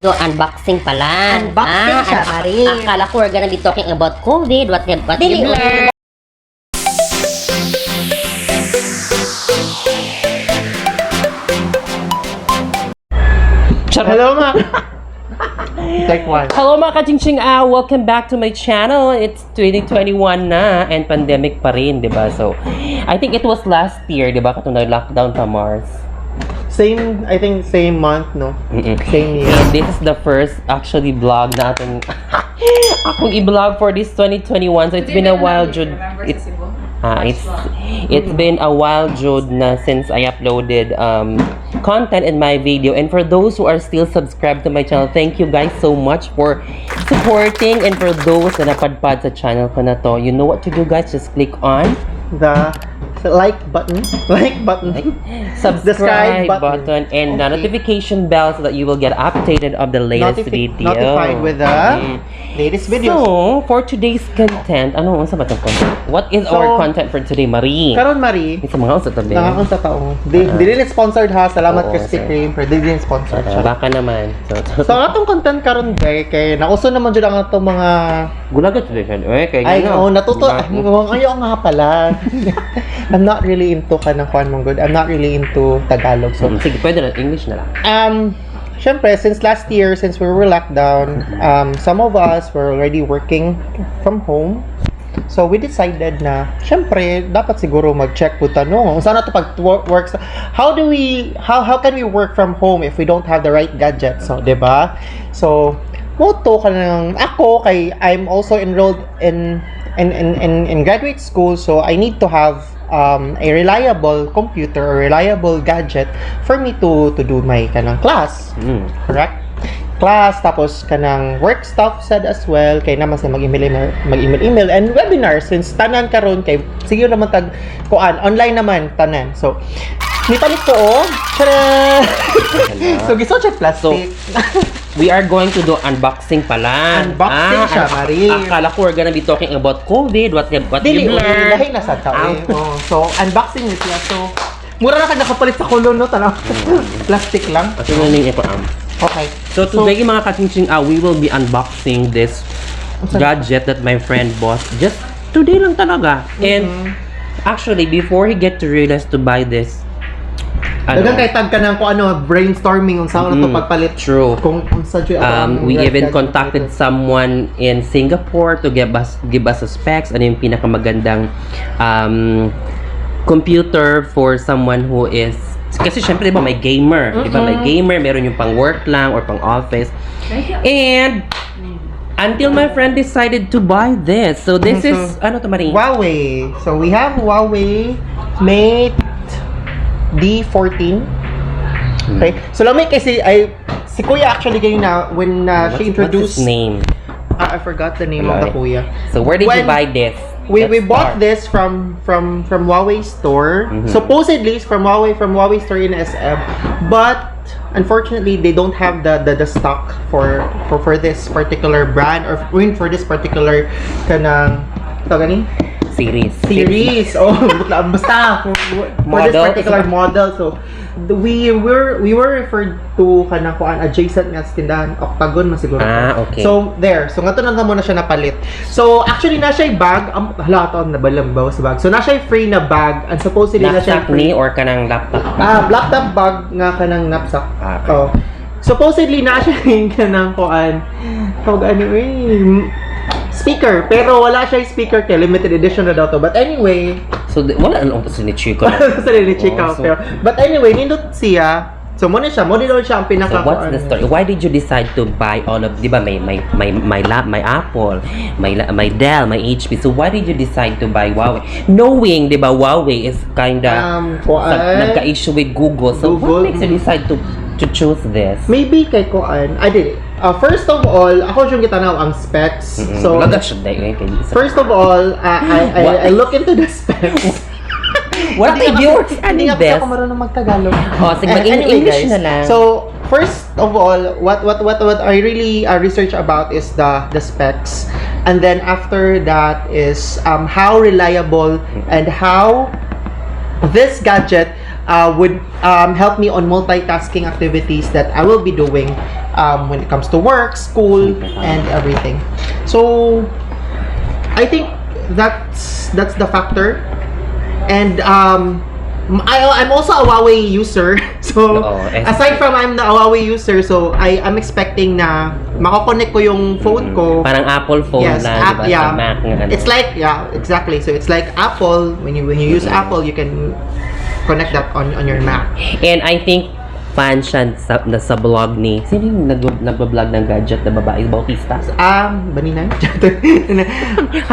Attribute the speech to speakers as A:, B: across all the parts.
A: So, unboxing pala.
B: Unboxing siya, Marie.
A: Akala ko we're gonna be talking about COVID. What you learn.
B: Hello, ma. Take one.
C: Hello mga ka-ching-ching, welcome back to my channel. It's 2021 na and pandemic pa rin, di ba? So, I think it was last year, di ba? Katong nag-lockdown pa Mars.
B: Same, I think same month, no? Same year.
C: And this is the first actually vlog natin. Akong i-vlog for this 2021. So, it's been a while, Jude. It's been a while, Jude, na since I uploaded content in my video. And for those who are still subscribed to my channel, thank you guys so much for supporting. And for those na napadpad sa channel ko na to, you know what to do, guys? Just click on
B: the like button,
C: subscribe button, and the notification bell so that you will get updated of the latest video.
B: Notified with the latest videos.
C: So, for today's content, ano sa batang content? What is our content for today, Marie?
B: Karon, Marie.
C: Sa mga usap tabi.
B: Nakakon sa taong. Dili sponsored ha. Salamat Krispy Kreme for dili sponsored.
C: Baka naman.
B: So, atong content karon kay nauso naman jud ang atong mga
C: gulagat tradition. Kay
B: ay, natuto. Ayaw nga pala. I'm not really into kanang kwan mong good. I'm not really into Tagalog. So,
C: sige, pwede na English na lang.
B: Syempre, since last year, since we were locked down, some of us were already working from home. So, we decided na, syempre, dapat siguro mag-check po tanong. Saan na ito pag-work? How can we work from home if we don't have the right gadgets? So, diba? So, moto ka lang, ako, I'm also enrolled in graduate school, so I need to have a reliable computer or reliable gadget for me to do my kanang class. Correct? Class, tapos kanang work stuff said as well, kay naman sa mag-email and webinar since tanan karon kay sige naman tag kuan online naman tanan. So nipalit ko so giso check plastic.
C: We are going to do unboxing pala.
B: Unboxing siya, Marie.
C: Akala ko we're gonna be talking about COVID. What you learn.
B: Dahil na sa tao. So, unboxing nito. So, mura na kag nakapalit sa kulon, no? Tanaw. Plastic lang.
C: Ito na yung ipaam.
B: Okay.
C: So, today, mga ka-ching-ching, we will be unboxing this gadget that my friend bought. Just today lang talaga. And, actually, before he get to realize to buy this,
B: dagang kay tag ka ng kung ano, brainstorming kung saan na ito pagpalit.
C: True.
B: Kung sa
C: we even contacted someone in Singapore to give us the specs. Ano yung pinakamagandang computer for someone who is, kasi syempre diba may gamer, diba may gamer, meron yung pang work lang or pang office. And until my friend decided to buy this. So this is ano to, Marie?
B: Huawei. So we have Huawei Mate D14. Okay. So lamig kasi si Kuya actually kayo na when she introduced.
C: What's his name?
B: I forgot the name of the Kuya.
C: So where did you buy this?
B: We bought this from Huawei store. Supposedly it's from Huawei store in SM, but unfortunately they don't have the stock for this particular brand or for this particular kanang gani series. Oh, basta for this particular model. So we were referred to kanang kuan adjacent nga tindahan Octagon masiguro.
C: Okay.
B: So there. So ngato na mo na siya napalit. So actually na siya bag, hala to nabalang bawas bag. So na siya free na bag and supposedly na siya free
C: or kanang laptop.
B: Laptop bag nga kanang knapsack.
C: Okay.
B: Oh. Supposedly na siya kanang kuan. Tawag ano speaker, pero wala siya speaker kaya limited edition na daw to. But anyway,
C: so wala lang to ni Chico.
B: But anyway, nindot siya. So mo siya ang pinaka.
C: So what's the story? Why did you decide to buy all of, di ba may Apple, may Dell, may HP. So why did you decide to buy Huawei? Knowing, di ba, Huawei is kinda nagka-issue with Google. So what makes you decide to choose this?
B: Maybe kay kuan. I did it. First of all, ako yung gitanaw ang specs. So first of all, I look into the specs.
C: Wala kay viewers.
B: Hindi nga ako marunong mag-Tagalog.
C: Sige, mag-English na lang.
B: So, first of all, what I really research about is the specs. And then after that is how reliable and how this gadget would help me on multitasking activities that I will be doing when it comes to work, school, and everything. So I think that's the factor. And I'm also a Huawei user. So aside from I'm the Huawei user, so I'm expecting na makakonect ko yung phone ko.
C: Parang Apple phone
B: yes,
C: na, diba?
B: yeah.
C: Sa Mac na, ano.
B: It's like, yeah, exactly. So it's like Apple. When you use Apple, you can connect that on your Mac.
C: And I think fan siya sa vlog ni sino yung nagbablog ng gadget na babae, Bautista?
B: Baninay?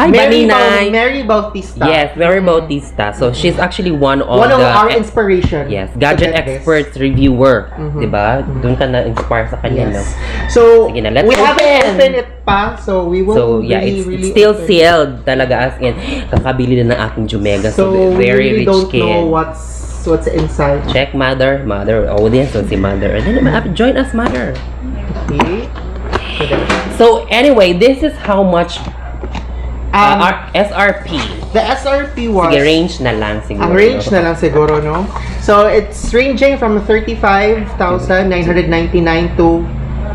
C: Hi, Baninay!
B: Mary Bautista.
C: Yes, Mary Bautista. So she's actually one of
B: our inspiration.
C: Yes, gadget experts reviewer, 'di ba? Doon ka na-inspire sa kanya, no?
B: So
C: sige na, let's
B: we haven't opened it pa, so we will.
C: So yeah, it's still sealed talaga, as in kakabili na ng aking Jumega, so very
B: we really
C: rich
B: don't
C: kid.
B: know what's inside.
C: Check mother audience, so si mother, and then join us, mother.
B: Okay.
C: So anyway, this is how much our SRP.
B: The SRP was
C: sige, range na lang siguro.
B: Ang range na lang siguro, no? So it's ranging from 35,999 to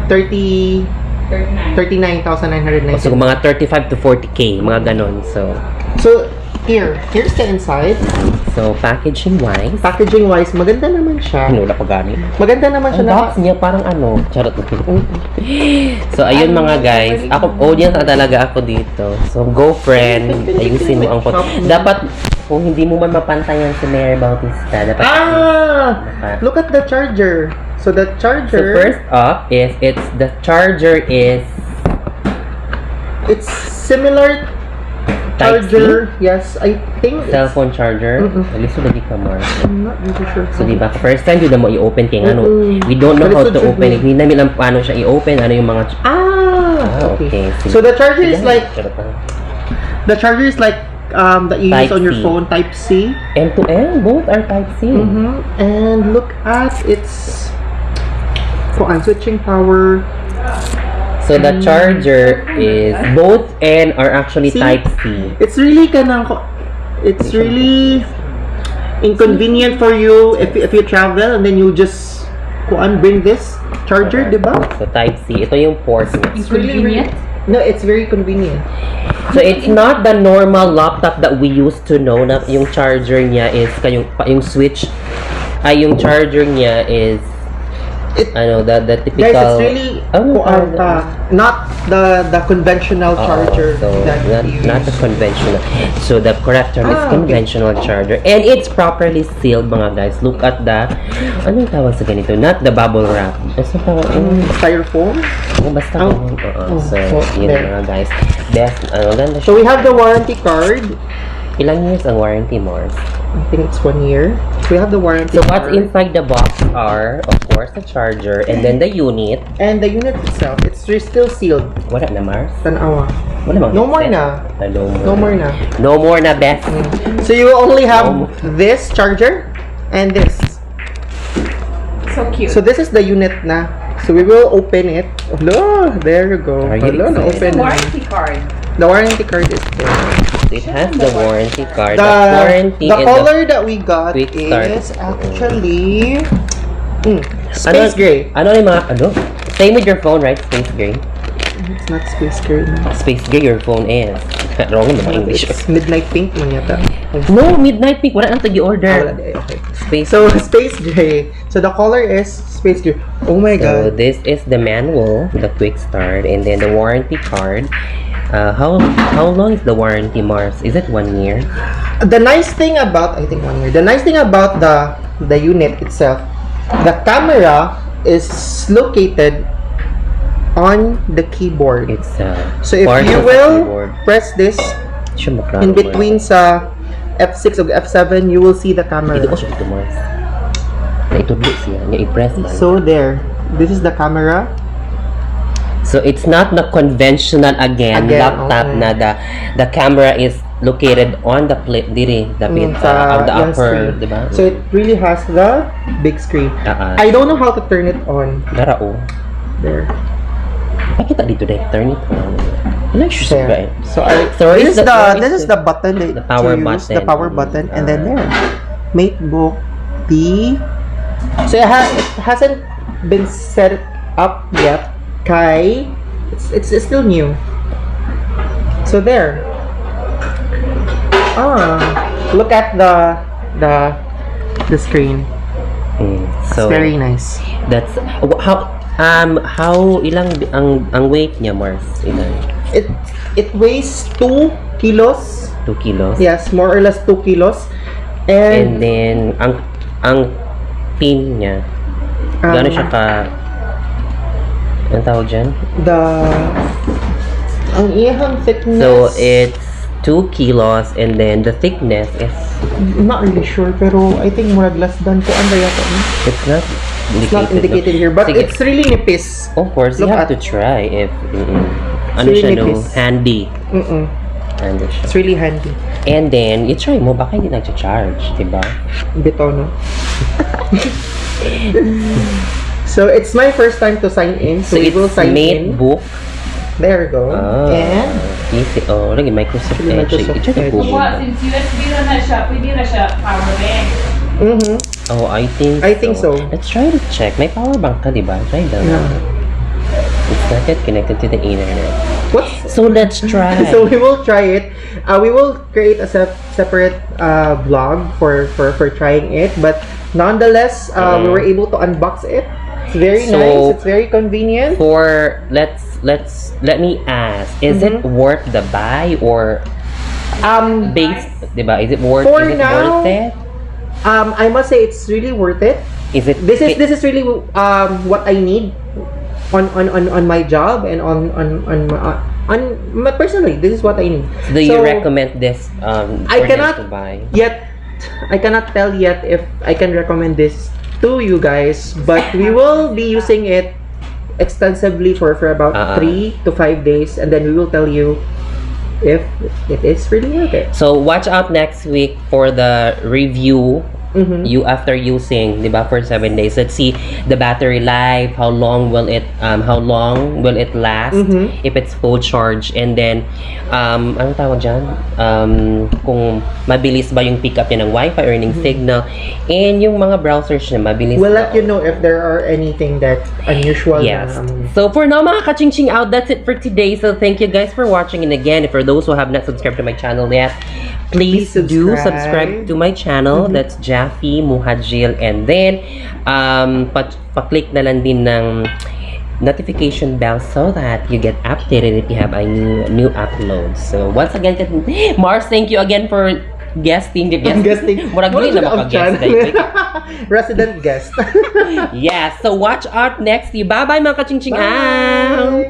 B: 39,999.
C: So mga 35 to 40k, mga ganon. So
B: here's the inside.
C: So packaging wise,
B: maganda naman siya.
C: wala pa gani.
B: Maganda naman siya.
C: Ang box niya parang ano, charot. So ayun mga guys, ako audience na talaga ako dito. So go friend, ayusin mo ang phone. Dapat kung hindi mo man mapantayan si Mary Bautista, dapat
B: look at the charger. So the charger.
C: So first up is the charger is
B: it's similar charger. Yes, I think
C: cellphone charger. At least lagi ka, Mar.
B: I'm not really sure.
C: So diba, first time yun na mo i-open kaya ano, we don't know how to open it. Hindi namin alam paano siya i-open, ano yung mga
B: okay. So the charger is like that you use on your phone, Type C.
C: End to end, both are Type C.
B: And look at its switching power.
C: So the charger is both end are actually Type C.
B: It's really inconvenient for you if you travel and then you just bring this charger, diba?
C: So Type C, ito yung port niya.
B: It's really no, it's very convenient.
C: So it's not the normal laptop that we used to know na yung charger niya is yung switch yung charger niya is the typical.
B: Guys, it's really not the conventional charger.
C: So not the conventional. So the correct term is conventional charger, and it's properly sealed, mga guys. Look at the anong tawag sa ganito? Not the bubble wrap.
B: Styrofoam.
C: Basta so yun mga guys. Best ganda siya.
B: So we have the warranty card.
C: Ilang years ang warranty, Mars?
B: I think it's 1 year. We have the warranty.
C: So what's inside the box are, of course, the charger and then the unit.
B: And the unit itself, it's still sealed.
C: Wala na, Mars?
B: Tanawa.
C: Wala bang
B: No more na. No more na,
C: best.
B: So you only have this charger and this.
D: So cute.
B: So this is the unit na. So we will open it. Hello, there you go. Hello, open
D: the warranty card.
B: The warranty card is there.
C: It has the warranty card.
B: The color that we got is actually space gray.
C: Ano yung mga same with your phone, right? Space gray.
B: It's not space gray.
C: Space gray your phone is. Wrong in English.
B: It's midnight pink man yata.
C: No, midnight pink. Wala nang tagi-order.
B: Okay.
C: Space
B: gray. So the color is space gray. Oh my god.
C: So this is the manual, the quick start, and then the warranty card. How long is the warranty, Mars? Is it 1 year?
B: The nice thing about 1 year. The nice thing about the unit itself, the camera is located on the keyboard.
C: It's
B: so if you will press this in between sa F6 or F7, you will see the camera.
C: Ito Mars. Ito siya. I-press man.
B: So there. This is the camera.
C: So it's not the conventional laptop na the camera is located on the plate on the upper, diba?
B: So it really has the big screen. I don't know how to turn it on. There.
C: Pakita dito dahil turn it on.
B: There. So this is the button, the power button, and then there, Matebook B. So it hasn't been set up yet. Kay, it's still new. So there. Look at the screen.
C: So
B: It's very nice.
C: that's how ilang ang weight niya, Mars? Ilan?
B: It weighs 2 kilos.
C: 2 kilos.
B: Yes, more or less 2 kilos.
C: And then ang pin niya, gano'n siya ka, anong tawag dyan?
B: Ang iyang thickness.
C: So it's 2 kilos and then the thickness is,
B: I'm not really sure, pero I think murag less than ko ano yata.
C: it's not
B: It's not indicated here, but
C: Sige.
B: it's really nipis.
C: Of course, you
B: Look
C: have
B: at-
C: to try if ano
B: really
C: siya, no?
B: nipis.
C: Handy. Handy siya.
B: It's really handy.
C: And then, i-try mo, baka hindi nag-charge, diba?
B: Bito, no? So, it's my first time to sign in. So, we will
C: it's
B: sign in.
C: Matebook.
B: There we go. And,
C: Easy. Oh, lagi Microsoft
B: Actually,
C: Edge.
B: Microsoft
C: I-check
B: Edge.
C: po.
D: What? Since USB na na siya, pwede na siya power bank.
C: Oh, I think
B: so.
C: Let's try to check. May power bank ka, diba? Try that.
B: Yeah.
C: It's not yet connected to the internet.
B: What's
C: So, let's try.
B: So we will try it. We will create a separate vlog for trying it. But nonetheless, we were able to unbox it. It's very
C: So,
B: nice. It's very convenient.
C: Let me ask, is it worth the buy or base, diba? Is it worth
B: For
C: is it
B: now,
C: worth it?
B: I must say it's really worth it.
C: Is it
B: This is really what I need on my job and on my personally. This is what I need.
C: do you
B: So,
C: recommend this
B: I
C: for them
B: cannot
C: to buy?
B: I cannot tell yet if I can recommend this to you guys, but we will be using it extensively for about 3 to 5 days, and then we will tell you if it is really worth it.
C: So watch out next week for the review. You after using, diba, for 7 days. Let's see the battery life, how long will it last if it's full charge, and then ano tawag dyan, kung mabilis ba yung pick up niya ng Wi-Fi or ng signal, and yung mga browsers niya mabilis
B: We'll
C: ba?
B: let you know if there are anything that unusual.
C: Yes. So for now, mga ka-ching-ching out, that's it for today. So thank you guys for watching, and again, for those who have not subscribed to my channel yet, please do subscribe to my channel. That's Jaffe Muhajil, and then pa-click na lang din ng notification bell so that you get updated if you have a new upload. So once again, Mars, thank you again for guesting. Murag dili na maka-guest.
B: Resident guest.
C: Yeah, so watch out next. Bye-bye mga ka-ching-ching out!